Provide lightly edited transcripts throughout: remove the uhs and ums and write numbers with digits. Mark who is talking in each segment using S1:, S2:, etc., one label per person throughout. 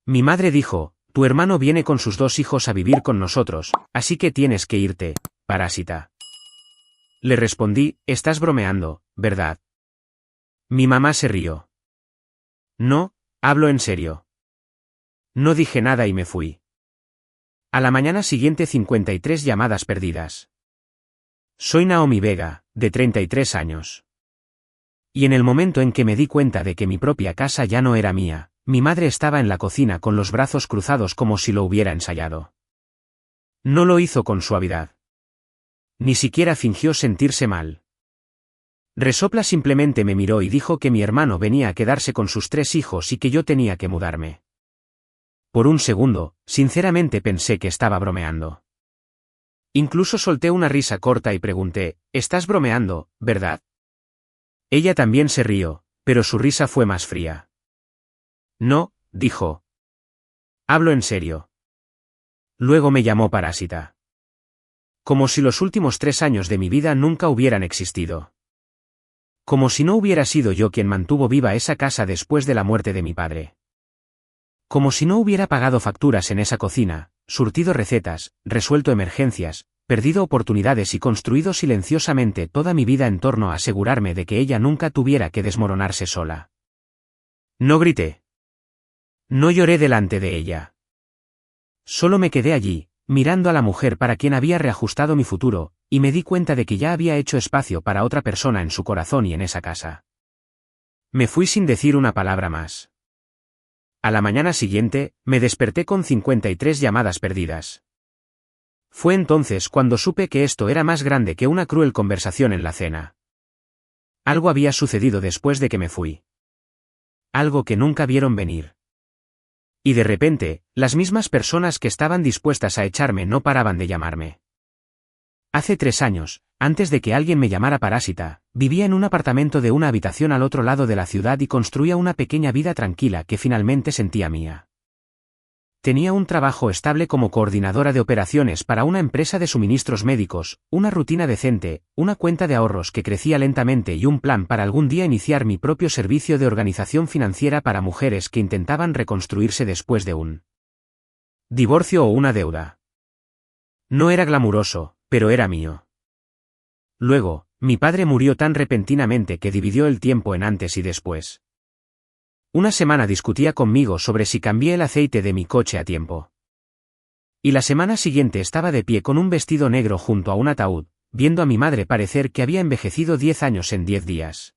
S1: Mi madre dijo, tu hermano viene con sus 2 hijos a vivir con nosotros, así que tienes que irte, parásita. Le respondí, estás bromeando, ¿verdad? Mi mamá se rió. No, hablo en serio. No dije nada y me fui. A la mañana siguiente 53 llamadas perdidas. Soy Naomi Vega, de 33 años. Y en el momento en que me di cuenta de que mi propia casa ya no era mía, mi madre estaba en la cocina con los brazos cruzados como si lo hubiera ensayado. No lo hizo con suavidad. Ni siquiera fingió sentirse mal. Resopla simplemente me miró y dijo que mi hermano venía a quedarse con sus 3 hijos y que yo tenía que mudarme. Por un segundo, sinceramente pensé que estaba bromeando. Incluso solté una risa corta y pregunté, ¿estás bromeando, verdad? Ella también se rió, pero su risa fue más fría. No, dijo. Hablo en serio. Luego me llamó parásita. Como si los últimos 3 años de mi vida nunca hubieran existido. Como si no hubiera sido yo quien mantuvo viva esa casa después de la muerte de mi padre. Como si no hubiera pagado facturas en esa cocina, surtido recetas, resuelto emergencias, perdido oportunidades y construido silenciosamente toda mi vida en torno a asegurarme de que ella nunca tuviera que desmoronarse sola. No grité. No lloré delante de ella. Solo me quedé allí, mirando a la mujer para quien había reajustado mi futuro, y me di cuenta de que ya había hecho espacio para otra persona en su corazón y en esa casa. Me fui sin decir una palabra más. A la mañana siguiente, me desperté con 53 llamadas perdidas. Fue entonces cuando supe que esto era más grande que una cruel conversación en la cena. Algo había sucedido después de que me fui. Algo que nunca vieron venir. Y de repente, las mismas personas que estaban dispuestas a echarme no paraban de llamarme. Hace 3 años, antes de que alguien me llamara parásita, vivía en un apartamento de una habitación al otro lado de la ciudad y construía una pequeña vida tranquila que finalmente sentía mía. Tenía un trabajo estable como coordinadora de operaciones para una empresa de suministros médicos, una rutina decente, una cuenta de ahorros que crecía lentamente y un plan para algún día iniciar mi propio servicio de organización financiera para mujeres que intentaban reconstruirse después de un divorcio o una deuda. No era glamuroso, pero era mío. Luego, mi padre murió tan repentinamente que dividió el tiempo en antes y después. Una semana discutía conmigo sobre si cambié el aceite de mi coche a tiempo. Y la semana siguiente estaba de pie con un vestido negro junto a un ataúd, viendo a mi madre parecer que había envejecido 10 años en 10 días.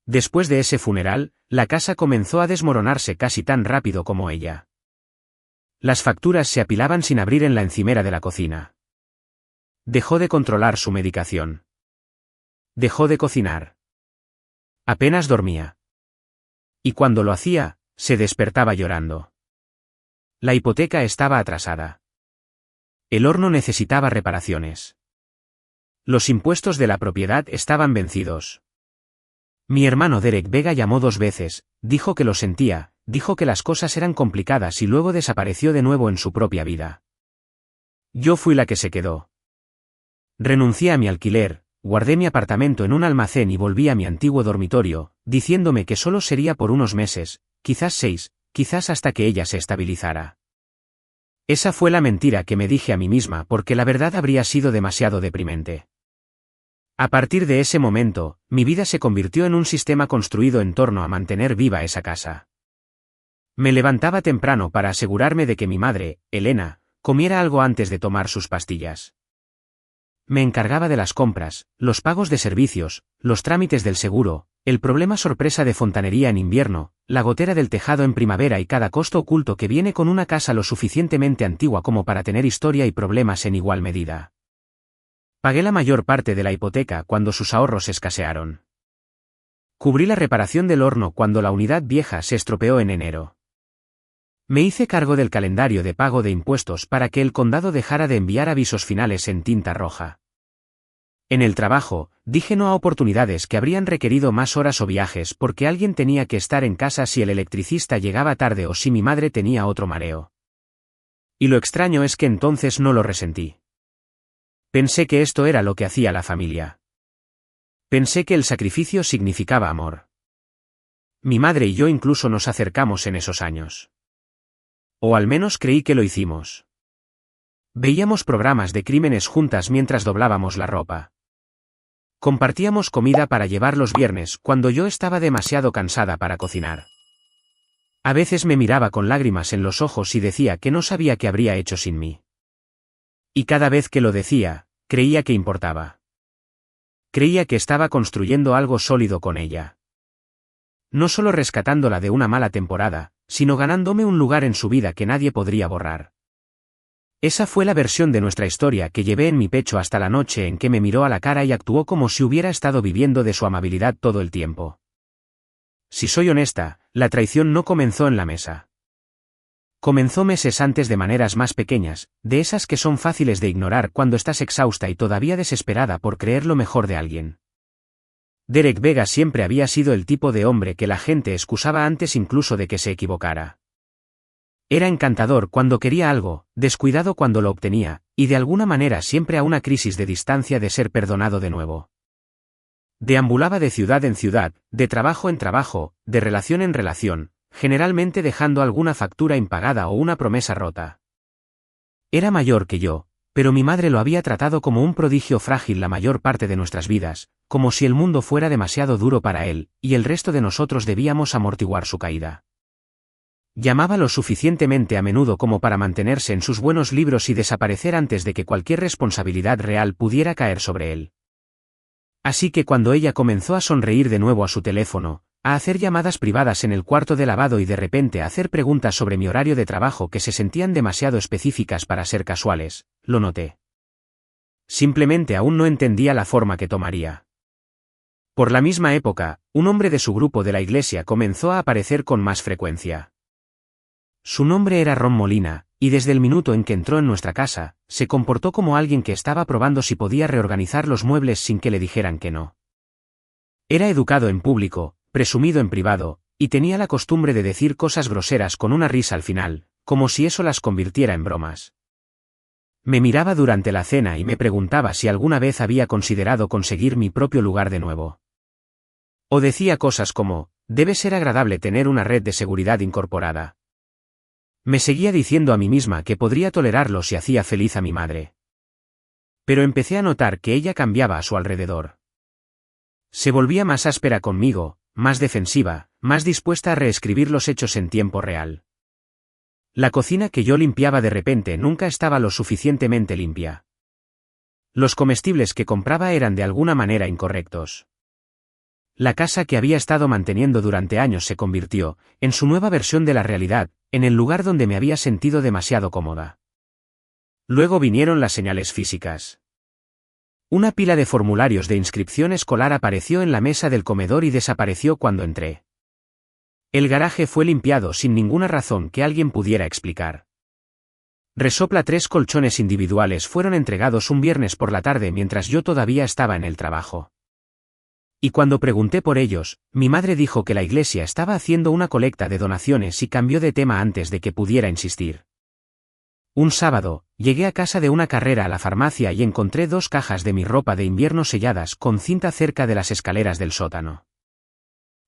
S1: Después de ese funeral, la casa comenzó a desmoronarse casi tan rápido como ella. Las facturas se apilaban sin abrir en la encimera de la cocina. Dejó de controlar su medicación. Dejó de cocinar. Apenas dormía. Y cuando lo hacía, se despertaba llorando. La hipoteca estaba atrasada. El horno necesitaba reparaciones. Los impuestos de la propiedad estaban vencidos. Mi hermano Derek Vega llamó 2 veces, dijo que lo sentía, dijo que las cosas eran complicadas y luego desapareció de nuevo en su propia vida. Yo fui la que se quedó. Renuncié a mi alquiler, guardé mi apartamento en un almacén y volví a mi antiguo dormitorio, diciéndome que solo sería por unos meses, quizás 6, quizás hasta que ella se estabilizara. Esa fue la mentira que me dije a mí misma porque la verdad habría sido demasiado deprimente. A partir de ese momento, mi vida se convirtió en un sistema construido en torno a mantener viva esa casa. Me levantaba temprano para asegurarme de que mi madre, Elena, comiera algo antes de tomar sus pastillas. Me encargaba de las compras, los pagos de servicios, los trámites del seguro, el problema sorpresa de fontanería en invierno, la gotera del tejado en primavera y cada costo oculto que viene con una casa lo suficientemente antigua como para tener historia y problemas en igual medida. Pagué la mayor parte de la hipoteca cuando sus ahorros escasearon. Cubrí la reparación del horno cuando la unidad vieja se estropeó en enero. Me hice cargo del calendario de pago de impuestos para que el condado dejara de enviar avisos finales en tinta roja. En el trabajo, dije no a oportunidades que habrían requerido más horas o viajes porque alguien tenía que estar en casa si el electricista llegaba tarde o si mi madre tenía otro mareo. Y lo extraño es que entonces no lo resentí. Pensé que esto era lo que hacía la familia. Pensé que el sacrificio significaba amor. Mi madre y yo incluso nos acercamos en esos años. O al menos creí que lo hicimos. Veíamos programas de crímenes juntas mientras doblábamos la ropa. Compartíamos comida para llevar los viernes cuando yo estaba demasiado cansada para cocinar. A veces me miraba con lágrimas en los ojos y decía que no sabía qué habría hecho sin mí. Y cada vez que lo decía, creía que importaba. Creía que estaba construyendo algo sólido con ella. No solo rescatándola de una mala temporada, sino ganándome un lugar en su vida que nadie podría borrar. Esa fue la versión de nuestra historia que llevé en mi pecho hasta la noche en que me miró a la cara y actuó como si hubiera estado viviendo de su amabilidad todo el tiempo. Si soy honesta, la traición no comenzó en la mesa. Comenzó meses antes de maneras más pequeñas, de esas que son fáciles de ignorar cuando estás exhausta y todavía desesperada por creer lo mejor de alguien. Derek Vega siempre había sido el tipo de hombre que la gente excusaba antes incluso de que se equivocara. Era encantador cuando quería algo, descuidado cuando lo obtenía, y de alguna manera siempre a una crisis de distancia de ser perdonado de nuevo. Deambulaba de ciudad en ciudad, de trabajo en trabajo, de relación en relación, generalmente dejando alguna factura impagada o una promesa rota. Era mayor que yo, pero mi madre lo había tratado como un prodigio frágil la mayor parte de nuestras vidas, como si el mundo fuera demasiado duro para él, y el resto de nosotros debíamos amortiguar su caída. Llamaba lo suficientemente a menudo como para mantenerse en sus buenos libros y desaparecer antes de que cualquier responsabilidad real pudiera caer sobre él. Así que cuando ella comenzó a sonreír de nuevo a su teléfono, a hacer llamadas privadas en el cuarto de lavado y de repente a hacer preguntas sobre mi horario de trabajo que se sentían demasiado específicas para ser casuales, lo noté. Simplemente aún no entendía la forma que tomaría. Por la misma época, un hombre de su grupo de la iglesia comenzó a aparecer con más frecuencia. Su nombre era Ron Molina, y desde el minuto en que entró en nuestra casa, se comportó como alguien que estaba probando si podía reorganizar los muebles sin que le dijeran que no. Era educado en público, presumido en privado, y tenía la costumbre de decir cosas groseras con una risa al final, como si eso las convirtiera en bromas. Me miraba durante la cena y me preguntaba si alguna vez había considerado conseguir mi propio lugar de nuevo. O decía cosas como, debe ser agradable tener una red de seguridad incorporada. Me seguía diciendo a mí misma que podría tolerarlo si hacía feliz a mi madre. Pero empecé a notar que ella cambiaba a su alrededor. Se volvía más áspera conmigo, más defensiva, más dispuesta a reescribir los hechos en tiempo real. La cocina que yo limpiaba de repente nunca estaba lo suficientemente limpia. Los comestibles que compraba eran de alguna manera incorrectos. La casa que había estado manteniendo durante años se convirtió, en su nueva versión de la realidad, en el lugar donde me había sentido demasiado cómoda. Luego vinieron las señales físicas. Una pila de formularios de inscripción escolar apareció en la mesa del comedor y desapareció cuando entré. El garaje fue limpiado sin ninguna razón que alguien pudiera explicar. Resopla 3 colchones individuales fueron entregados un viernes por la tarde mientras yo todavía estaba en el trabajo. Y cuando pregunté por ellos, mi madre dijo que la iglesia estaba haciendo una colecta de donaciones y cambió de tema antes de que pudiera insistir. Un sábado, llegué a casa de una carrera a la farmacia y encontré 2 cajas de mi ropa de invierno selladas con cinta cerca de las escaleras del sótano.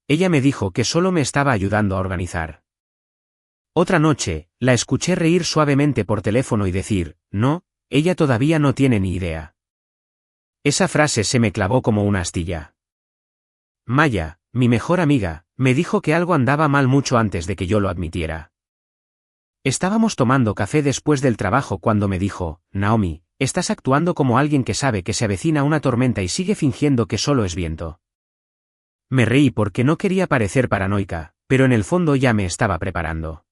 S1: Ella me dijo que solo me estaba ayudando a organizar. Otra noche, la escuché reír suavemente por teléfono y decir, no, ella todavía no tiene ni idea. Esa frase se me clavó como una astilla. Maya, mi mejor amiga, me dijo que algo andaba mal mucho antes de que yo lo admitiera. Estábamos tomando café después del trabajo cuando me dijo, Naomi, estás actuando como alguien que sabe que se avecina una tormenta y sigue fingiendo que solo es viento. Me reí porque no quería parecer paranoica, pero en el fondo ya me estaba preparando.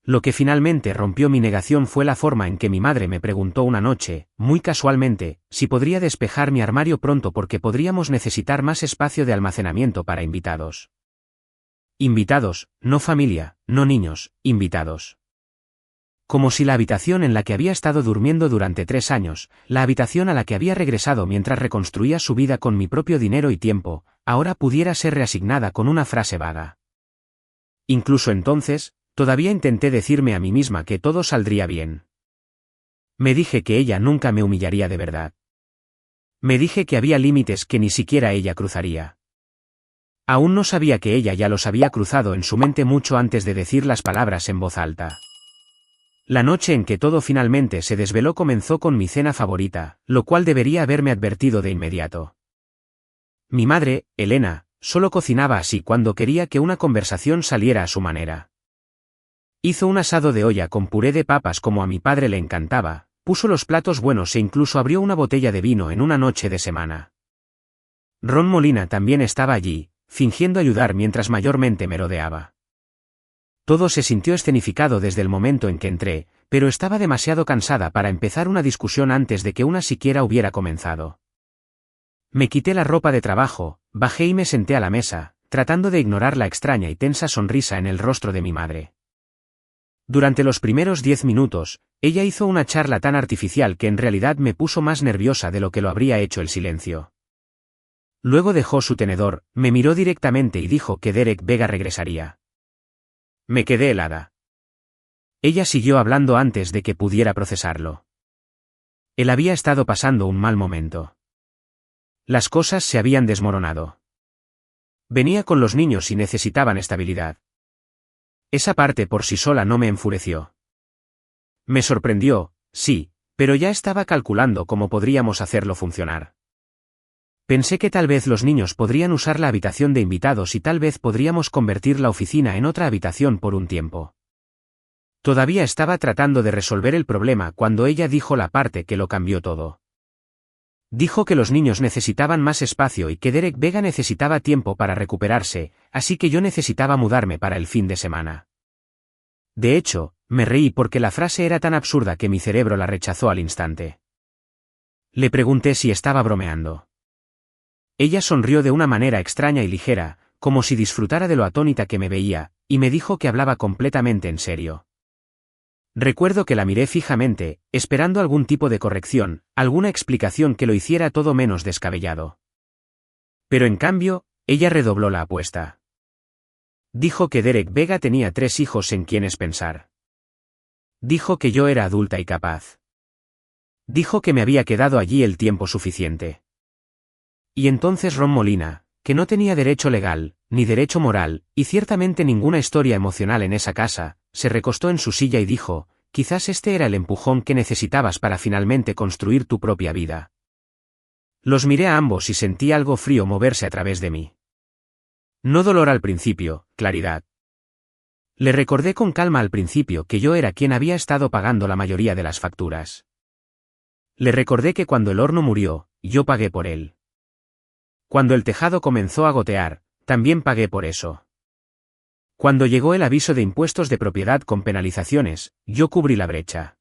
S1: Lo que finalmente rompió mi negación fue la forma en que mi madre me preguntó una noche, muy casualmente, si podría despejar mi armario pronto porque podríamos necesitar más espacio de almacenamiento para invitados. Invitados, no familia, no niños, invitados. Como si la habitación en la que había estado durmiendo durante 3 años, la habitación a la que había regresado mientras reconstruía su vida con mi propio dinero y tiempo, ahora pudiera ser reasignada con una frase vaga. Incluso entonces, todavía intenté decirme a mí misma que todo saldría bien. Me dije que ella nunca me humillaría de verdad. Me dije que había límites que ni siquiera ella cruzaría. Aún no sabía que ella ya los había cruzado en su mente mucho antes de decir las palabras en voz alta. La noche en que todo finalmente se desveló comenzó con mi cena favorita, lo cual debería haberme advertido de inmediato. Mi madre, Elena, solo cocinaba así cuando quería que una conversación saliera a su manera. Hizo un asado de olla con puré de papas como a mi padre le encantaba, puso los platos buenos e incluso abrió una botella de vino en una noche de semana. Ron Molina también estaba allí, fingiendo ayudar mientras mayormente merodeaba. Todo se sintió escenificado desde el momento en que entré, pero estaba demasiado cansada para empezar una discusión antes de que una siquiera hubiera comenzado. Me quité la ropa de trabajo, bajé y me senté a la mesa, tratando de ignorar la extraña y tensa sonrisa en el rostro de mi madre. Durante los primeros 10 minutos, ella hizo una charla tan artificial que en realidad me puso más nerviosa de lo que lo habría hecho el silencio. Luego dejó su tenedor, me miró directamente y dijo que Derek Vega regresaría. Me quedé helada. Ella siguió hablando antes de que pudiera procesarlo. Él había estado pasando un mal momento. Las cosas se habían desmoronado. Venía con los niños y necesitaban estabilidad. Esa parte por sí sola no me enfureció. Me sorprendió, sí, pero ya estaba calculando cómo podríamos hacerlo funcionar. Pensé que tal vez los niños podrían usar la habitación de invitados y tal vez podríamos convertir la oficina en otra habitación por un tiempo. Todavía estaba tratando de resolver el problema cuando ella dijo la parte que lo cambió todo. Dijo que los niños necesitaban más espacio y que Derek Vega necesitaba tiempo para recuperarse, así que yo necesitaba mudarme para el fin de semana. De hecho, me reí porque la frase era tan absurda que mi cerebro la rechazó al instante. Le pregunté si estaba bromeando. Ella sonrió de una manera extraña y ligera, como si disfrutara de lo atónita que me veía, y me dijo que hablaba completamente en serio. Recuerdo que la miré fijamente, esperando algún tipo de corrección, alguna explicación que lo hiciera todo menos descabellado. Pero en cambio, ella redobló la apuesta. Dijo que Derek Vega tenía 3 hijos en quienes pensar. Dijo que yo era adulta y capaz. Dijo que me había quedado allí el tiempo suficiente. Y entonces Ron Molina, que no tenía derecho legal, ni derecho moral, y ciertamente ninguna historia emocional en esa casa, se recostó en su silla y dijo, quizás este era el empujón que necesitabas para finalmente construir tu propia vida. Los miré a ambos y sentí algo frío moverse a través de mí. No dolor al principio, claridad. Le recordé con calma al principio que yo era quien había estado pagando la mayoría de las facturas. Le recordé que cuando el horno murió, yo pagué por él. Cuando el tejado comenzó a gotear, también pagué por eso. Cuando llegó el aviso de impuestos de propiedad con penalizaciones, yo cubrí la brecha.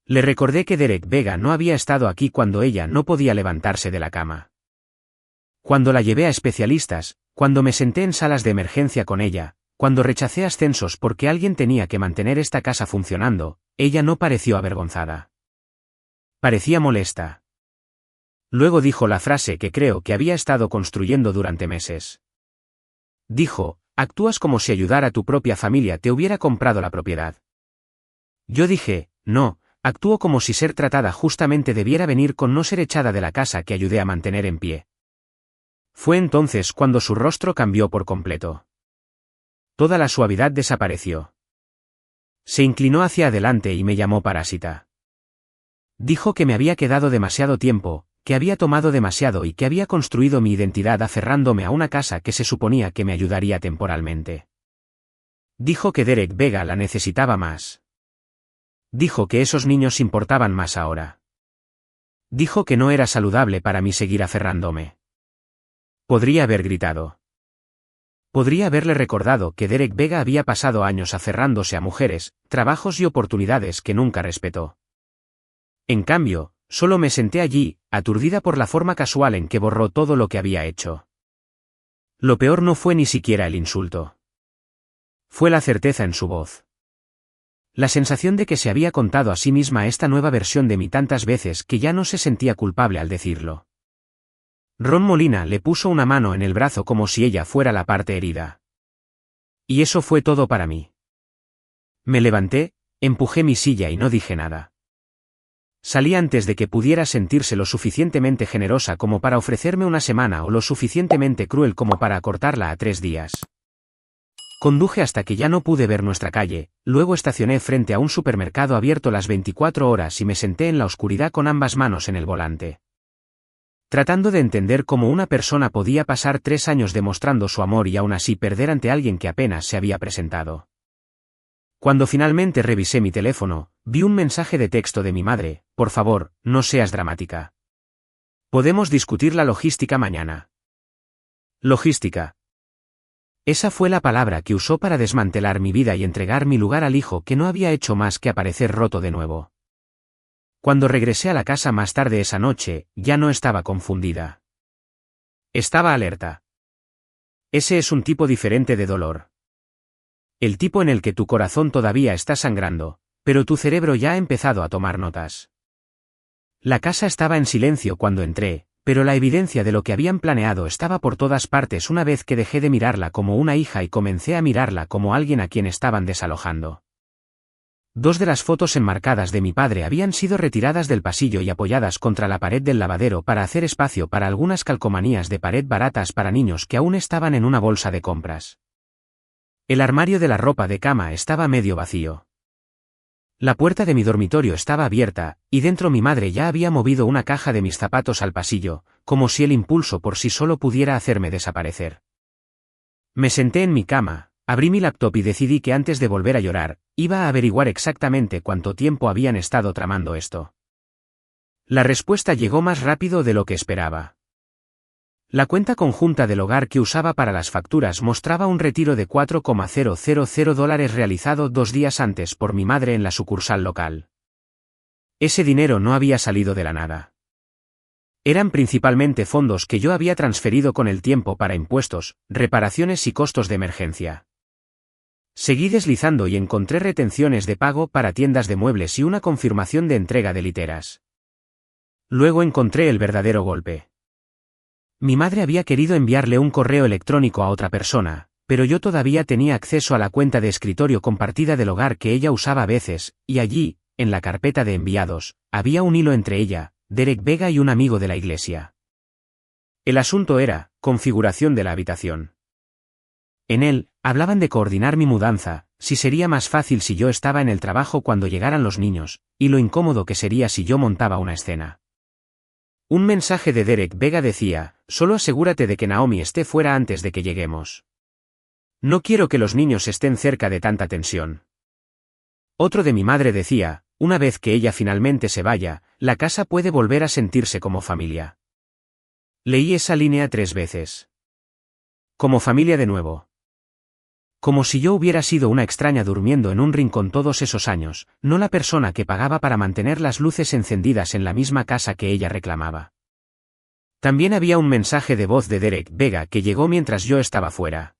S1: Le recordé que Derek Vega no había estado aquí cuando ella no podía levantarse de la cama. Cuando la llevé a especialistas, cuando me senté en salas de emergencia con ella, cuando rechacé ascensos porque alguien tenía que mantener esta casa funcionando, ella no pareció avergonzada. Parecía molesta. Luego dijo la frase que creo que había estado construyendo durante meses. Dijo, actúas como si ayudar a tu propia familia te hubiera comprado la propiedad. Yo dije, no, actúo como si ser tratada justamente debiera venir con no ser echada de la casa que ayudé a mantener en pie. Fue entonces cuando su rostro cambió por completo. Toda la suavidad desapareció. Se inclinó hacia adelante y me llamó parásita. Dijo que me había quedado demasiado tiempo, que había tomado demasiado y que había construido mi identidad aferrándome a una casa que se suponía que me ayudaría temporalmente. Dijo que Derek Vega la necesitaba más. Dijo que esos niños importaban más ahora. Dijo que no era saludable para mí seguir aferrándome. Podría haber gritado. Podría haberle recordado que Derek Vega había pasado años aferrándose a mujeres, trabajos y oportunidades que nunca respetó. En cambio, solo me senté allí, aturdida por la forma casual en que borró todo lo que había hecho. Lo peor no fue ni siquiera el insulto. Fue la certeza en su voz. La sensación de que se había contado a sí misma esta nueva versión de mí tantas veces que ya no se sentía culpable al decirlo. Ron Molina le puso una mano en el brazo como si ella fuera la parte herida. Y eso fue todo para mí. Me levanté, empujé mi silla y no dije nada. Salí antes de que pudiera sentirse lo suficientemente generosa como para ofrecerme una semana o lo suficientemente cruel como para acortarla a 3 días. Conduje hasta que ya no pude ver nuestra calle, luego estacioné frente a un supermercado abierto las 24 horas y me senté en la oscuridad con ambas manos en el volante. Tratando de entender cómo una persona podía pasar 3 años demostrando su amor y aún así perder ante alguien que apenas se había presentado. Cuando finalmente revisé mi teléfono, vi un mensaje de texto de mi madre: por favor, no seas dramática. Podemos discutir la logística mañana. Logística. Esa fue la palabra que usó para desmantelar mi vida y entregar mi lugar al hijo que no había hecho más que aparecer roto de nuevo. Cuando regresé a la casa más tarde esa noche, ya no estaba confundida. Estaba alerta. Ese es un tipo diferente de dolor. El tipo en el que tu corazón todavía está sangrando, pero tu cerebro ya ha empezado a tomar notas. La casa estaba en silencio cuando entré, pero la evidencia de lo que habían planeado estaba por todas partes una vez que dejé de mirarla como una hija y comencé a mirarla como alguien a quien estaban desalojando. 2 de las fotos enmarcadas de mi padre habían sido retiradas del pasillo y apoyadas contra la pared del lavadero para hacer espacio para algunas calcomanías de pared baratas para niños que aún estaban en una bolsa de compras. El armario de la ropa de cama estaba medio vacío. La puerta de mi dormitorio estaba abierta, y dentro mi madre ya había movido una caja de mis zapatos al pasillo, como si el impulso por sí solo pudiera hacerme desaparecer. Me senté en mi cama, abrí mi laptop y decidí que antes de volver a llorar, iba a averiguar exactamente cuánto tiempo habían estado tramando esto. La respuesta llegó más rápido de lo que esperaba. La cuenta conjunta del hogar que usaba para las facturas mostraba un retiro de $4,000 realizado 2 días antes por mi madre en la sucursal local. Ese dinero no había salido de la nada. Eran principalmente fondos que yo había transferido con el tiempo para impuestos, reparaciones y costos de emergencia. Seguí deslizando y encontré retenciones de pago para tiendas de muebles y una confirmación de entrega de literas. Luego encontré el verdadero golpe. Mi madre había querido enviarle un correo electrónico a otra persona, pero yo todavía tenía acceso a la cuenta de escritorio compartida del hogar que ella usaba a veces, y allí, en la carpeta de enviados, había un hilo entre ella, Derek Vega y un amigo de la iglesia. El asunto era, configuración de la habitación. En él, hablaban de coordinar mi mudanza, si sería más fácil si yo estaba en el trabajo cuando llegaran los niños, y lo incómodo que sería si yo montaba una escena. Un mensaje de Derek Vega decía: solo asegúrate de que Naomi esté fuera antes de que lleguemos. No quiero que los niños estén cerca de tanta tensión. Otro de mi madre decía: una vez que ella finalmente se vaya, la casa puede volver a sentirse como familia. Leí esa línea 3 veces. Como familia de nuevo. Como si yo hubiera sido una extraña durmiendo en un rincón todos esos años, no la persona que pagaba para mantener las luces encendidas en la misma casa que ella reclamaba. También había un mensaje de voz de Derek Vega que llegó mientras yo estaba fuera.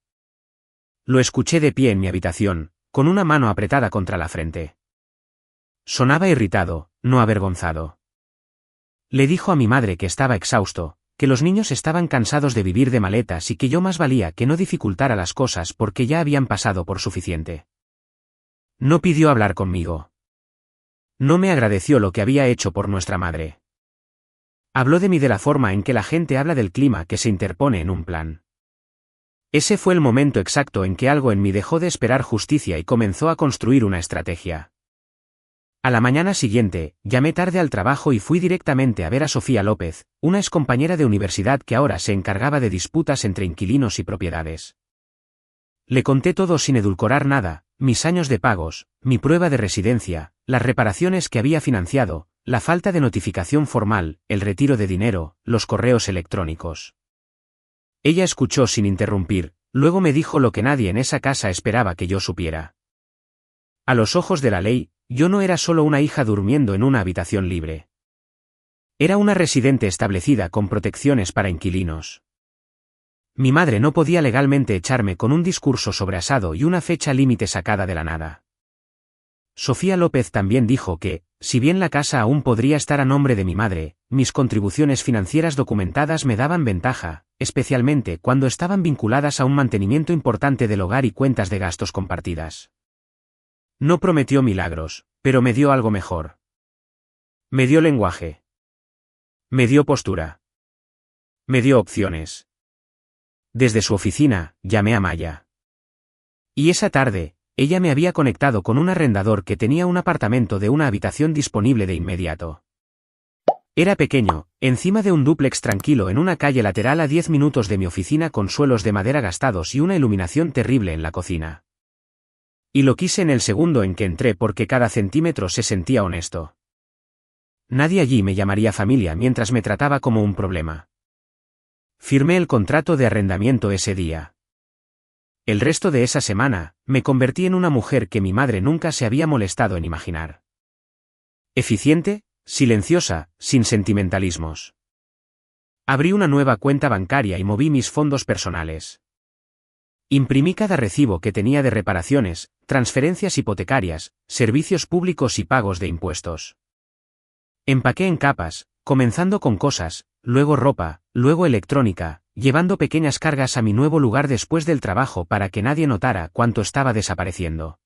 S1: Lo escuché de pie en mi habitación, con una mano apretada contra la frente. Sonaba irritado, no avergonzado. Le dijo a mi madre que estaba exhausto, que los niños estaban cansados de vivir de maletas y que yo más valía que no dificultara las cosas porque ya habían pasado por suficiente. No pidió hablar conmigo. No me agradeció lo que había hecho por nuestra madre. Habló de mí de la forma en que la gente habla del clima que se interpone en un plan. Ese fue el momento exacto en que algo en mí dejó de esperar justicia y comenzó a construir una estrategia. A la mañana siguiente, llamé tarde al trabajo y fui directamente a ver a Sofía López, una excompañera de universidad que ahora se encargaba de disputas entre inquilinos y propiedades. Le conté todo sin edulcorar nada: mis años de pagos, mi prueba de residencia, las reparaciones que había financiado, la falta de notificación formal, el retiro de dinero, los correos electrónicos. Ella escuchó sin interrumpir, luego me dijo lo que nadie en esa casa esperaba que yo supiera. A los ojos de la ley, yo no era solo una hija durmiendo en una habitación libre. Era una residente establecida con protecciones para inquilinos. Mi madre no podía legalmente echarme con un discurso sobrasado y una fecha límite sacada de la nada. Sofía López también dijo que, si bien la casa aún podría estar a nombre de mi madre, mis contribuciones financieras documentadas me daban ventaja, especialmente cuando estaban vinculadas a un mantenimiento importante del hogar y cuentas de gastos compartidas. No prometió milagros, pero me dio algo mejor. Me dio lenguaje. Me dio postura. Me dio opciones. Desde su oficina, llamé a Maya. Y esa tarde, ella me había conectado con un arrendador que tenía un apartamento de una habitación disponible de inmediato. Era pequeño, encima de un dúplex tranquilo en una calle lateral a 10 minutos de mi oficina con suelos de madera gastados y una iluminación terrible en la cocina. Y lo quise en el segundo en que entré porque cada centímetro se sentía honesto. Nadie allí me llamaría familia mientras me trataba como un problema. Firmé el contrato de arrendamiento ese día. El resto de esa semana, me convertí en una mujer que mi madre nunca se había molestado en imaginar. Eficiente, silenciosa, sin sentimentalismos. Abrí una nueva cuenta bancaria y moví mis fondos personales. Imprimí cada recibo que tenía de reparaciones, transferencias hipotecarias, servicios públicos y pagos de impuestos. Empaqué en capas, comenzando con cosas, luego ropa, luego electrónica, llevando pequeñas cargas a mi nuevo lugar después del trabajo para que nadie notara cuánto estaba desapareciendo.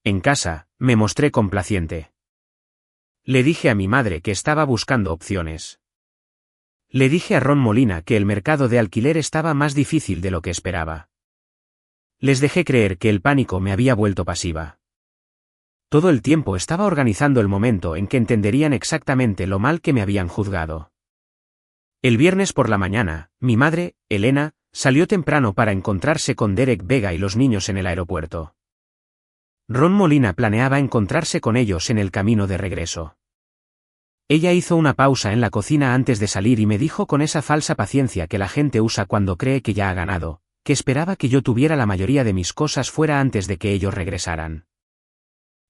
S1: En casa, me mostré complaciente. Le dije a mi madre que estaba buscando opciones. Le dije a Ron Molina que el mercado de alquiler estaba más difícil de lo que esperaba. Les dejé creer que el pánico me había vuelto pasiva. Todo el tiempo estaba organizando el momento en que entenderían exactamente lo mal que me habían juzgado. El viernes por la mañana, mi madre, Elena, salió temprano para encontrarse con Derek Vega y los niños en el aeropuerto. Ron Molina planeaba encontrarse con ellos en el camino de regreso. Ella hizo una pausa en la cocina antes de salir y me dijo con esa falsa paciencia que la gente usa cuando cree que ya ha ganado, que esperaba que yo tuviera la mayoría de mis cosas fuera antes de que ellos regresaran.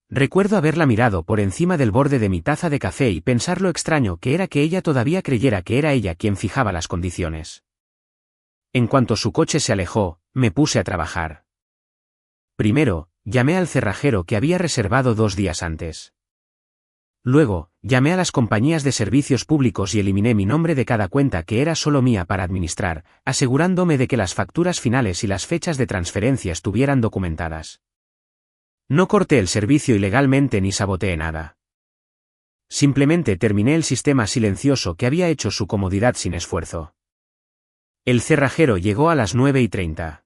S1: Recuerdo haberla mirado por encima del borde de mi taza de café y pensar lo extraño que era que ella todavía creyera que era ella quien fijaba las condiciones. En cuanto su coche se alejó, me puse a trabajar. Primero, llamé al cerrajero que había reservado 2 días antes. Luego, llamé a las compañías de servicios públicos y eliminé mi nombre de cada cuenta que era solo mía para administrar, asegurándome de que las facturas finales y las fechas de transferencia estuvieran documentadas. No corté el servicio ilegalmente ni saboteé nada. Simplemente terminé el sistema silencioso que había hecho su comodidad sin esfuerzo. El cerrajero llegó a las 9:30.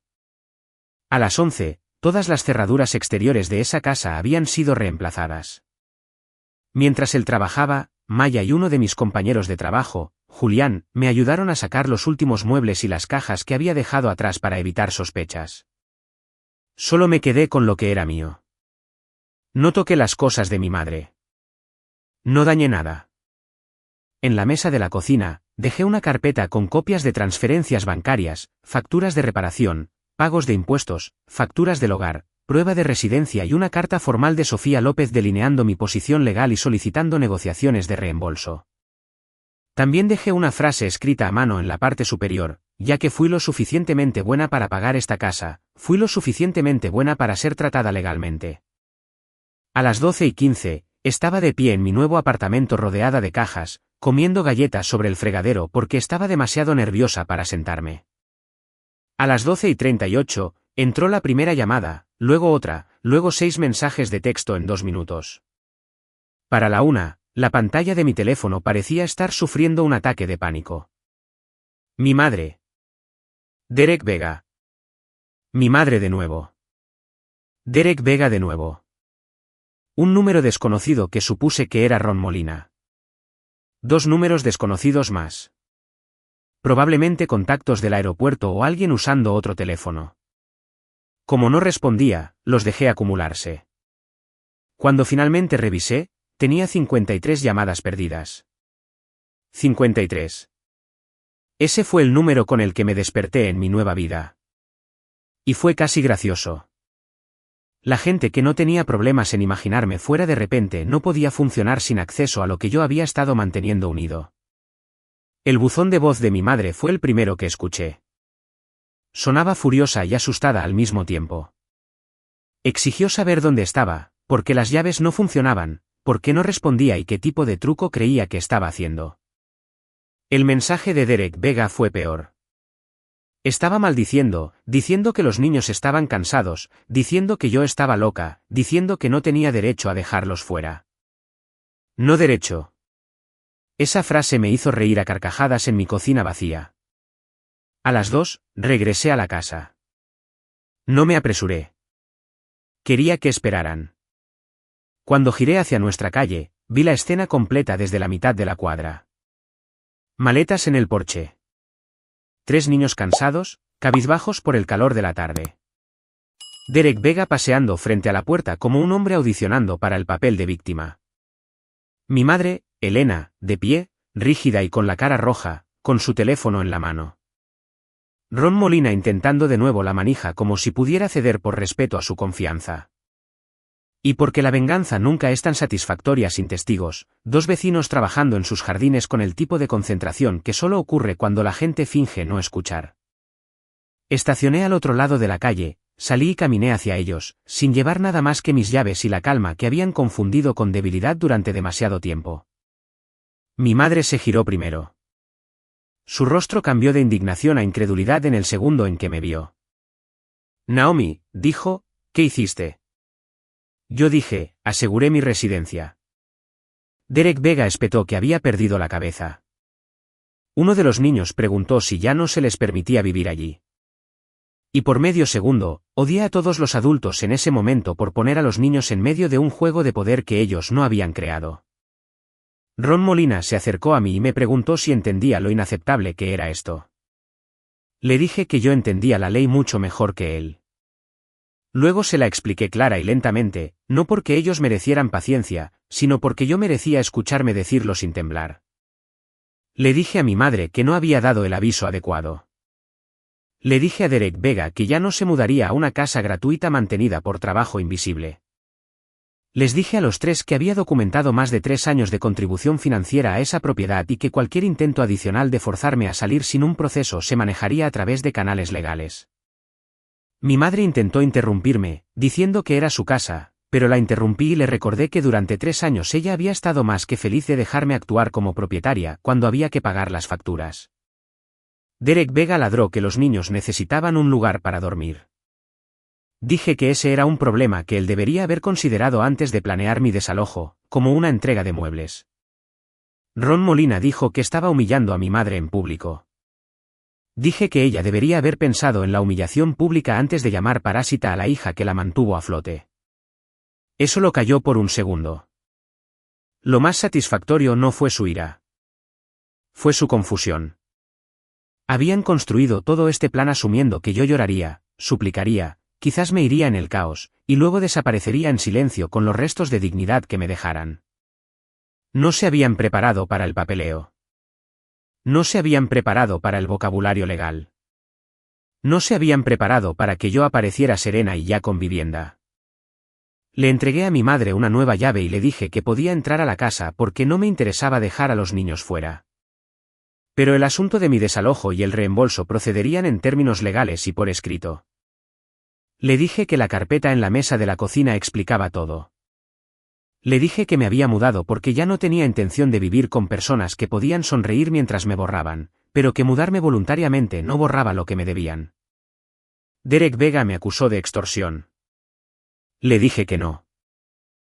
S1: A las 11, todas las cerraduras exteriores de esa casa habían sido reemplazadas. Mientras él trabajaba, Maya y uno de mis compañeros de trabajo, Julián, me ayudaron a sacar los últimos muebles y las cajas que había dejado atrás para evitar sospechas. Solo me quedé con lo que era mío. No toqué las cosas de mi madre. No dañé nada. En la mesa de la cocina, dejé una carpeta con copias de transferencias bancarias, facturas de reparación, pagos de impuestos, facturas del hogar, prueba de residencia y una carta formal de Sofía López delineando mi posición legal y solicitando negociaciones de reembolso. También dejé una frase escrita a mano en la parte superior, ya que fui lo suficientemente buena para pagar esta casa, fui lo suficientemente buena para ser tratada legalmente. A las 12:15, estaba de pie en mi nuevo apartamento rodeada de cajas, comiendo galletas sobre el fregadero porque estaba demasiado nerviosa para sentarme. A las 12:38, entró la primera llamada, luego otra, luego 6 mensajes de texto en 2 minutos. Para la 1, la pantalla de mi teléfono parecía estar sufriendo un ataque de pánico. Mi madre. Derek Vega. Mi madre de nuevo. Derek Vega de nuevo. Un número desconocido que supuse que era Ron Molina. 2 números desconocidos más. Probablemente contactos del aeropuerto o alguien usando otro teléfono. Como no respondía, los dejé acumularse. Cuando finalmente revisé, tenía 53 llamadas perdidas. 53. Ese fue el número con el que me desperté en mi nueva vida. Y fue casi gracioso. La gente que no tenía problemas en imaginarme fuera de repente no podía funcionar sin acceso a lo que yo había estado manteniendo unido. El buzón de voz de mi madre fue el primero que escuché. Sonaba furiosa y asustada al mismo tiempo. Exigió saber dónde estaba, por qué las llaves no funcionaban, por qué no respondía y qué tipo de truco creía que estaba haciendo. El mensaje de Derek Vega fue peor. Estaba maldiciendo, diciendo que los niños estaban cansados, diciendo que yo estaba loca, diciendo que no tenía derecho a dejarlos fuera. No derecho. Esa frase me hizo reír a carcajadas en mi cocina vacía. A las 2, regresé a la casa. No me apresuré. Quería que esperaran. Cuando giré hacia nuestra calle, vi la escena completa desde la mitad de la cuadra. Maletas en el porche. 3 niños cansados, cabizbajos por el calor de la tarde. Derek Vega paseando frente a la puerta como un hombre audicionando para el papel de víctima. Mi madre, Elena, de pie, rígida y con la cara roja, con su teléfono en la mano. Ron Molina intentando de nuevo la manija como si pudiera ceder por respeto a su confianza. Y porque la venganza nunca es tan satisfactoria sin testigos, 2 vecinos trabajando en sus jardines con el tipo de concentración que solo ocurre cuando la gente finge no escuchar. Estacioné al otro lado de la calle, salí y caminé hacia ellos, sin llevar nada más que mis llaves y la calma que habían confundido con debilidad durante demasiado tiempo. Mi madre se giró primero. Su rostro cambió de indignación a incredulidad en el segundo en que me vio. Naomi, dijo, ¿qué hiciste? Yo dije, aseguré mi residencia. Derek Vega espetó que había perdido la cabeza. Uno de los niños preguntó si ya no se les permitía vivir allí. Y por medio segundo, odié a todos los adultos en ese momento por poner a los niños en medio de un juego de poder que ellos no habían creado. Ron Molina se acercó a mí y me preguntó si entendía lo inaceptable que era esto. Le dije que yo entendía la ley mucho mejor que él. Luego se la expliqué clara y lentamente, no porque ellos merecieran paciencia, sino porque yo merecía escucharme decirlo sin temblar. Le dije a mi madre que no había dado el aviso adecuado. Le dije a Derek Vega que ya no se mudaría a una casa gratuita mantenida por trabajo invisible. Les dije a los 3 que había documentado más de 3 años de contribución financiera a esa propiedad y que cualquier intento adicional de forzarme a salir sin un proceso se manejaría a través de canales legales. Mi madre intentó interrumpirme, diciendo que era su casa, pero la interrumpí y le recordé que durante 3 años ella había estado más que feliz de dejarme actuar como propietaria cuando había que pagar las facturas. Derek Vega ladró que los niños necesitaban un lugar para dormir. Dije que ese era un problema que él debería haber considerado antes de planear mi desalojo, como una entrega de muebles. Ron Molina dijo que estaba humillando a mi madre en público. Dije que ella debería haber pensado en la humillación pública antes de llamar parásita a la hija que la mantuvo a flote. Eso lo calló por un segundo. Lo más satisfactorio no fue su ira. Fue su confusión. Habían construido todo este plan asumiendo que yo lloraría, suplicaría, quizás me iría en el caos, y luego desaparecería en silencio con los restos de dignidad que me dejaran. No se habían preparado para el papeleo. No se habían preparado para el vocabulario legal. No se habían preparado para que yo apareciera serena y ya con vivienda. Le entregué a mi madre una nueva llave y le dije que podía entrar a la casa porque no me interesaba dejar a los niños fuera. Pero el asunto de mi desalojo y el reembolso procederían en términos legales y por escrito. Le dije que la carpeta en la mesa de la cocina explicaba todo. Le dije que me había mudado porque ya no tenía intención de vivir con personas que podían sonreír mientras me borraban, pero que mudarme voluntariamente no borraba lo que me debían. Derek Vega me acusó de extorsión. Le dije que no.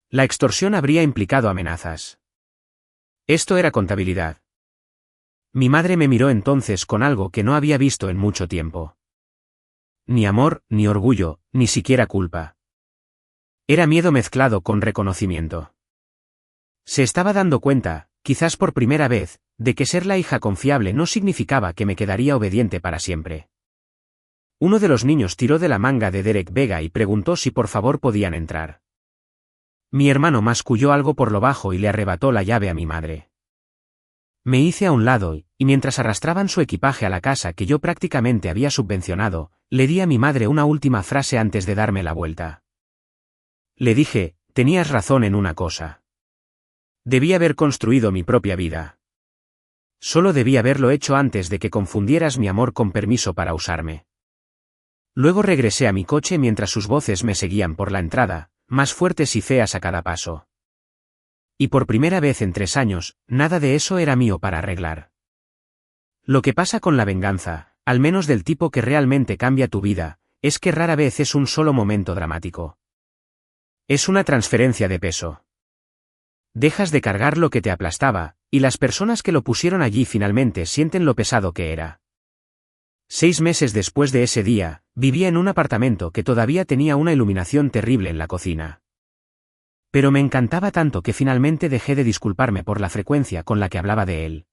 S1: La extorsión habría implicado amenazas. Esto era contabilidad. Mi madre me miró entonces con algo que no había visto en mucho tiempo. Ni amor, ni orgullo, ni siquiera culpa. Era miedo mezclado con reconocimiento. Se estaba dando cuenta, quizás por primera vez, de que ser la hija confiable no significaba que me quedaría obediente para siempre. Uno de los niños tiró de la manga de Derek Vega y preguntó si por favor podían entrar. Mi hermano masculló algo por lo bajo y le arrebató la llave a mi madre. Me hice a un lado y mientras arrastraban su equipaje a la casa que yo prácticamente había subvencionado, le di a mi madre una última frase antes de darme la vuelta. Le dije, tenías razón en una cosa. Debí haber construido mi propia vida. Solo debí haberlo hecho antes de que confundieras mi amor con permiso para usarme. Luego regresé a mi coche mientras sus voces me seguían por la entrada, más fuertes y feas a cada paso. Y por primera vez en 3 años, nada de eso era mío para arreglar. Lo que pasa con la venganza, al menos del tipo que realmente cambia tu vida, es que rara vez es un solo momento dramático. Es una transferencia de peso. Dejas de cargar lo que te aplastaba, y las personas que lo pusieron allí finalmente sienten lo pesado que era. 6 meses después de ese día, Vivía en un apartamento que todavía tenía una iluminación terrible en la cocina. Pero me encantaba tanto que finalmente dejé de disculparme por la frecuencia con la que hablaba de él.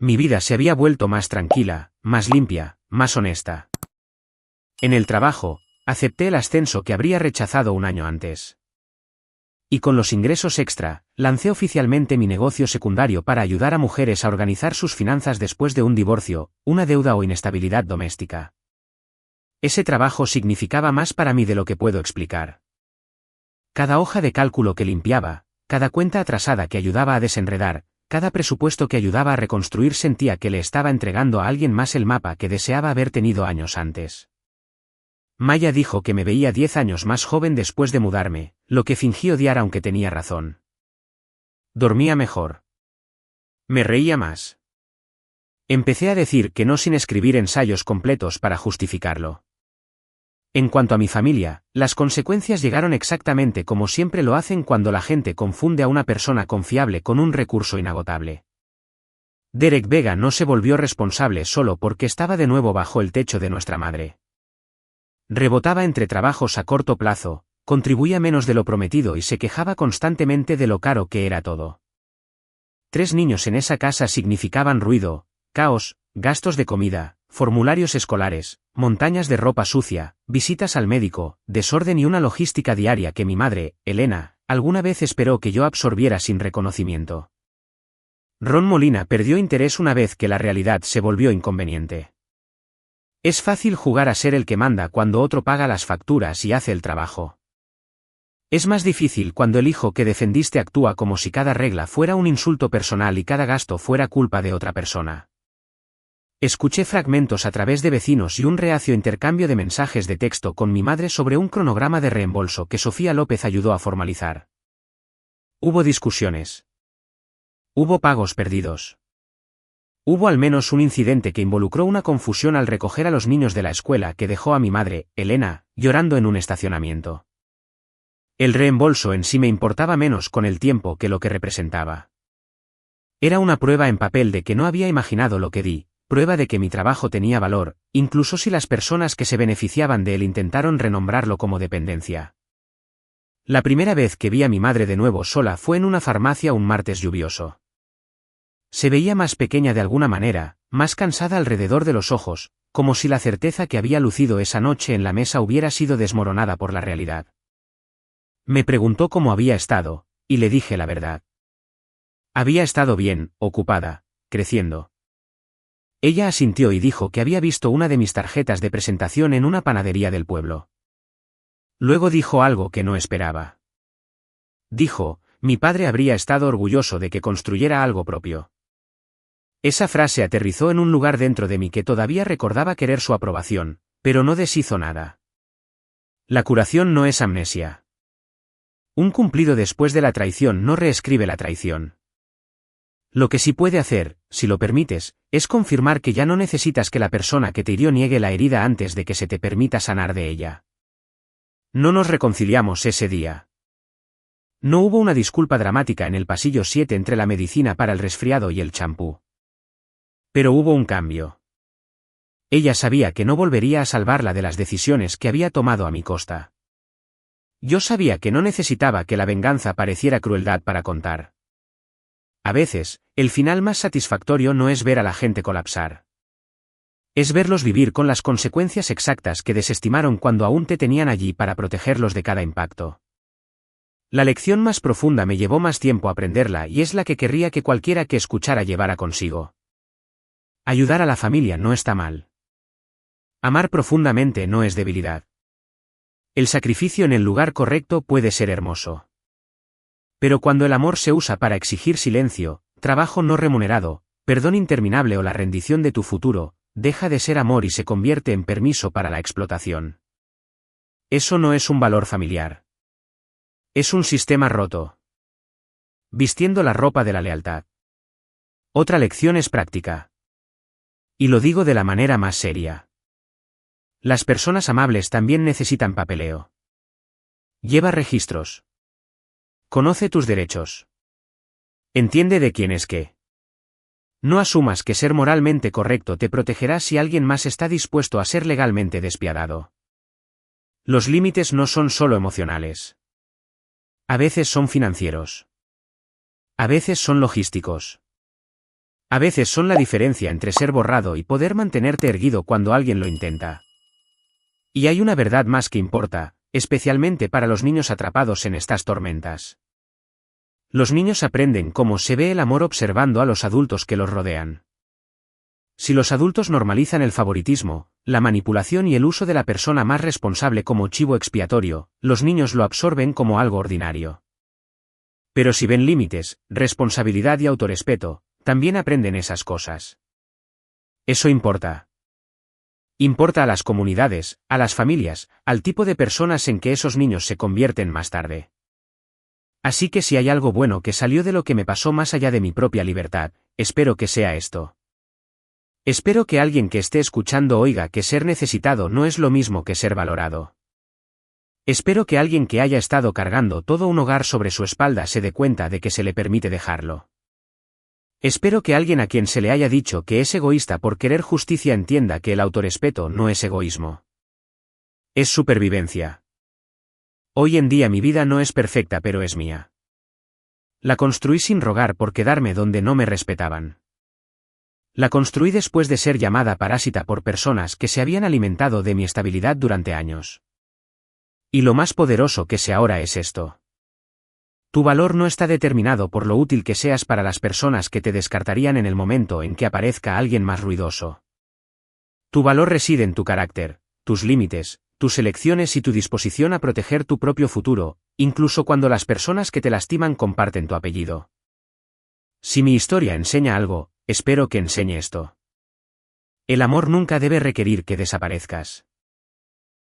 S1: Mi vida se había vuelto más tranquila, más limpia, más honesta. En el trabajo, acepté el ascenso que habría rechazado un año antes. Y con los ingresos extra, lancé oficialmente mi negocio secundario para ayudar a mujeres a organizar sus finanzas después de un divorcio, una deuda o inestabilidad doméstica. Ese trabajo significaba más para mí de lo que puedo explicar. Cada hoja de cálculo que limpiaba, cada cuenta atrasada que ayudaba a desenredar, cada presupuesto que ayudaba a reconstruir sentía que le estaba entregando a alguien más el mapa que deseaba haber tenido años antes. Maya dijo que me veía 10 años más joven después de mudarme, lo que fingí odiar aunque tenía razón. Dormía mejor. Me reía más. Empecé a decir que no sin escribir ensayos completos para justificarlo. En cuanto a mi familia, las consecuencias llegaron exactamente como siempre lo hacen cuando la gente confunde a una persona confiable con un recurso inagotable. Derek Vega no se volvió responsable solo porque estaba de nuevo bajo el techo de nuestra madre. Rebotaba entre trabajos a corto plazo, contribuía menos de lo prometido y se quejaba constantemente de lo caro que era todo. 3 niños en esa casa significaban ruido, caos, gastos de comida, formularios escolares, montañas de ropa sucia, visitas al médico, desorden y una logística diaria que mi madre, Elena, alguna vez esperó que yo absorbiera sin reconocimiento. Ron Molina perdió interés una vez que la realidad se volvió inconveniente. Es fácil jugar a ser el que manda cuando otro paga las facturas y hace el trabajo. Es más difícil cuando el hijo que defendiste actúa como si cada regla fuera un insulto personal y cada gasto fuera culpa de otra persona. Escuché fragmentos a través de vecinos y un reacio intercambio de mensajes de texto con mi madre sobre un cronograma de reembolso que Sofía López ayudó a formalizar. Hubo discusiones. Hubo pagos perdidos. Hubo al menos un incidente que involucró una confusión al recoger a los niños de la escuela que dejó a mi madre, Elena, llorando en un estacionamiento. El reembolso en sí me importaba menos con el tiempo que lo que representaba. Era una prueba en papel de que no había imaginado lo que di, prueba de que mi trabajo tenía valor, incluso si las personas que se beneficiaban de él intentaron renombrarlo como dependencia. La primera vez que vi a mi madre de nuevo sola fue en una farmacia un martes lluvioso. Se veía más pequeña de alguna manera, más cansada alrededor de los ojos, como si la certeza que había lucido esa noche en la mesa hubiera sido desmoronada por la realidad. Me preguntó cómo había estado, y le dije la verdad. Había estado bien, ocupada, creciendo. Ella asintió y dijo que había visto una de mis tarjetas de presentación en una panadería del pueblo. Luego dijo algo que no esperaba. Dijo, mi padre habría estado orgulloso de que construyera algo propio. Esa frase aterrizó en un lugar dentro de mí que todavía recordaba querer su aprobación, pero no deshizo nada. La curación no es amnesia. Un cumplido después de la traición no reescribe la traición. Lo que sí puede hacer, si lo permites, es confirmar que ya no necesitas que la persona que te hirió niegue la herida antes de que se te permita sanar de ella. No nos reconciliamos ese día. No hubo una disculpa dramática en el pasillo 7 entre la medicina para el resfriado y el champú. Pero hubo un cambio. Ella sabía que no volvería a salvarla de las decisiones que había tomado a mi costa. Yo sabía que no necesitaba que la venganza pareciera crueldad para contar. A veces, el final más satisfactorio no es ver a la gente colapsar. Es verlos vivir con las consecuencias exactas que desestimaron cuando aún te tenían allí para protegerlos de cada impacto. La lección más profunda me llevó más tiempo aprenderla y es la que querría que cualquiera que escuchara llevara consigo. Ayudar a la familia no está mal. Amar profundamente no es debilidad. El sacrificio en el lugar correcto puede ser hermoso. Pero cuando el amor se usa para exigir silencio, trabajo no remunerado, perdón interminable o la rendición de tu futuro, deja de ser amor y se convierte en permiso para la explotación. Eso no es un valor familiar. Es un sistema roto. Vistiendo la ropa de la lealtad. Otra lección es práctica. Y lo digo de la manera más seria. Las personas amables también necesitan papeleo. Lleva registros. Conoce tus derechos. Entiende de quién es qué. No asumas que ser moralmente correcto te protegerá si alguien más está dispuesto a ser legalmente despiadado. Los límites no son solo emocionales. A veces son financieros. A veces son logísticos. A veces son la diferencia entre ser borrado y poder mantenerte erguido cuando alguien lo intenta. Y hay una verdad más que importa, especialmente para los niños atrapados en estas tormentas. Los niños aprenden cómo se ve el amor observando a los adultos que los rodean. Si los adultos normalizan el favoritismo, la manipulación y el uso de la persona más responsable como chivo expiatorio, los niños lo absorben como algo ordinario. Pero si ven límites, responsabilidad y autorrespeto, también aprenden esas cosas. Eso importa. Importa a las comunidades, a las familias, al tipo de personas en que esos niños se convierten más tarde. Así que si hay algo bueno que salió de lo que me pasó más allá de mi propia libertad, espero que sea esto. Espero que alguien que esté escuchando oiga que ser necesitado no es lo mismo que ser valorado. Espero que alguien que haya estado cargando todo un hogar sobre su espalda se dé cuenta de que se le permite dejarlo. Espero que alguien a quien se le haya dicho que es egoísta por querer justicia entienda que el autorrespeto no es egoísmo. Es supervivencia. Hoy en día mi vida no es perfecta pero es mía. La construí sin rogar por quedarme donde no me respetaban. La construí después de ser llamada parásita por personas que se habían alimentado de mi estabilidad durante años. Y lo más poderoso que sé ahora es esto. Tu valor no está determinado por lo útil que seas para las personas que te descartarían en el momento en que aparezca alguien más ruidoso. Tu valor reside en tu carácter, tus límites, tus elecciones y tu disposición a proteger tu propio futuro, incluso cuando las personas que te lastiman comparten tu apellido. Si mi historia enseña algo, espero que enseñe esto. El amor nunca debe requerir que desaparezcas.